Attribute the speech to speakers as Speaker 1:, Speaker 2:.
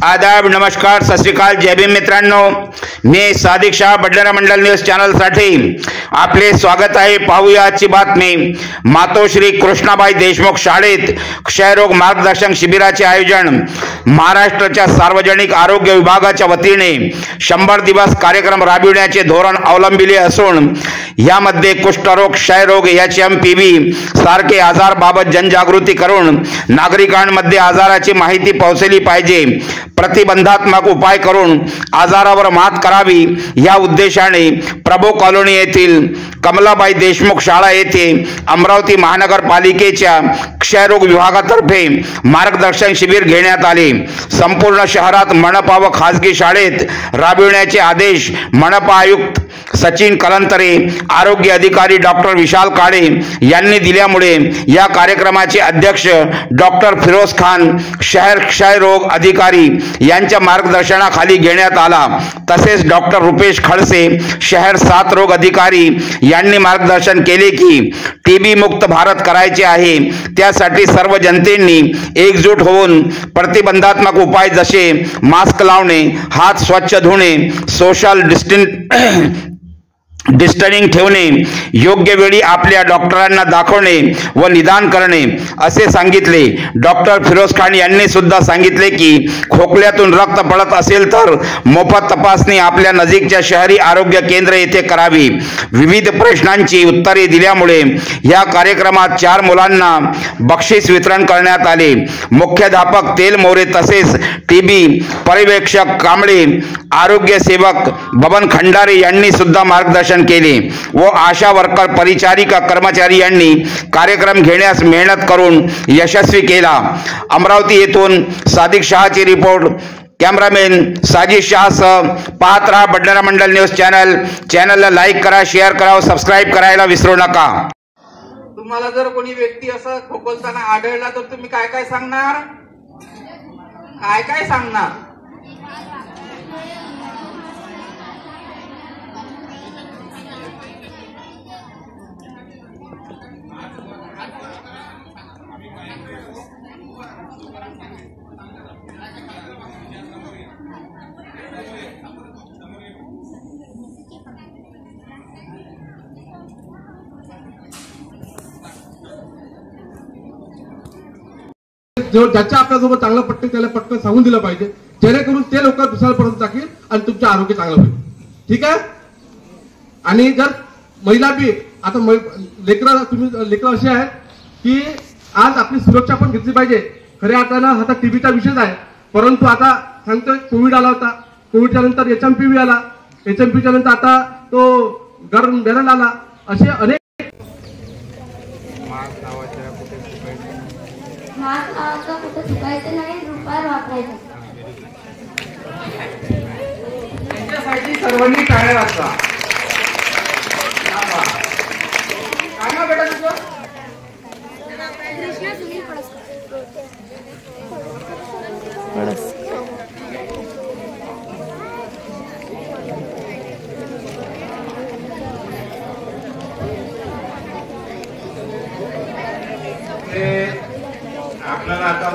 Speaker 1: आदाब, नमस्कार, सत श्री अकाल, जय भीम मित्रांनो. मी सादिक शाह, बडनेरा मंडल न्यूज चॅनल साठी आपले स्वागत आहे. पाहूया आजची बातमी. मातोश्री कृष्णाबाई देशमुख शाळेत क्षयरोग मार्गदर्शन शिबिराचे आयोजन. महाराष्ट्राच्या सार्वजनिक आरोग्य विभागाच्या वतीने 100 दिवस कार्यक्रम राबविण्याचे धोरण अवलंबिले असून यामध्ये कुष्ठरोग, क्षयरोग, HMPV सारखे आजाराबाबत जनजागृती करून नागरिकांमध्ये आजाराची माहिती पोहोचली पाहिजे. प्रतिबंधात्मक उपाय करून आजारावर मात करावी या उद्देशाने प्रभू कॉलनी येथील कमलाबाई देशमुख शाळा येथे अमरावती महानगरपालिकेच्या क्षयरोग विभागातर्फे मार्गदर्शन शिबिर घेण्यात आले. संपूर्ण शहरात मनपा व खासगी शाळेत राबविण्याचे आदेश मनपा आयुक्त सचिन कलंतरे, आरोग्य अधिकारी डॉक्टर विशाल काळे यांनी दिल्यामुळे या कार्यक्रमाचे अध्यक्ष डॉक्टर फिरोज खान शहर क्षयरोग अधिकारी यांच्या मार्गदर्शनाखाली घेण्यात आला. तसेच डॉक्टर रुपेश खडसे शहर साथ रोग अधिकारी यांनी मार्गदर्शन केले की TB मुक्त भारत करायचे आहे. त्यासाठी सर्व जनतेने एकजूट होऊन प्रतिबंधात्मक उपाय जसे मास्क लावणे, हात स्वच्छ धुणे, सोशल डिस्टन्सिंग ठेवणे, योग्य वेळी आपल्या डॉक्टरांना दाखवणे व निदान करणे असे सांगितले. डॉक्टर फिरोज खान यांनी सुद्धा सांगितले की खोकल्यातून रक्त पडत असेल तर मोफत तपासणी आपल्या नजीकच्या शहरी आरोग्य केंद्र येथे करावी. विविध प्रश्नांची उत्तरे दिल्यामुळे या कार्यक्रमात 4 मुलांना बक्षीस वितरण करण्यात आले. मुख्याध्यापक तेल मोरे तसेच TB पर्यवेक्षक कांबळे, आरोग्य सेवक बबन खंडारे यांनी सुद्धा मार्गदर्शन केले व आशा वर्कर, परिचारिका, कर्मचारी यांनी कार्यक्रम घेण्यास मेहनत करून यशस्वी केला. अमरावती येथून सादिक शाहची रिपोर्ट. कॅमेरामॅन साजिद शाहसह पाहत रहा बडनेरा मंडल न्यूज चॅनल. चॅनलला लाईक करा, शेअर करा व सबस्क्राईब करायला विसरू नका.
Speaker 2: तुम्हाला जर कोणी व्यक्ती असं खोकलताना आढळला तर तुम्ही काय काय सांगणार? काय सांगणार?
Speaker 3: ज्याच्या आपल्यासोबत चांगलं पटकन त्याला पटकन सांगून दिलं पाहिजे, जेणेकरून ते लोक दुसऱ्यापर्यंत टाकील आणि तुमचं आरोग्य चांगलं होईल. ठीक आहे. आणि जर महिला बी आता लेकरं असे आहेत की आज आपली सुरक्षा पण घेतली पाहिजे. खऱ्या अर्थानं आता TBचा विषय आहे, परंतु आता सांगतोय कोविड आला होता, कोविडच्या नंतर HMPV आला, HMPच्या नंतर आता तो गरम बेरल आला. असे अनेक
Speaker 4: मास्क लावायचा, कुठे थुकायचं नाही, रुपयावर वापरायचं.
Speaker 2: त्याच्यासाठी सर्वांनी टाळ्या वाजवा. काय नाव बेटा तुझं?
Speaker 4: कृष्णा सुनील पडसकर.
Speaker 2: आपल्याला आता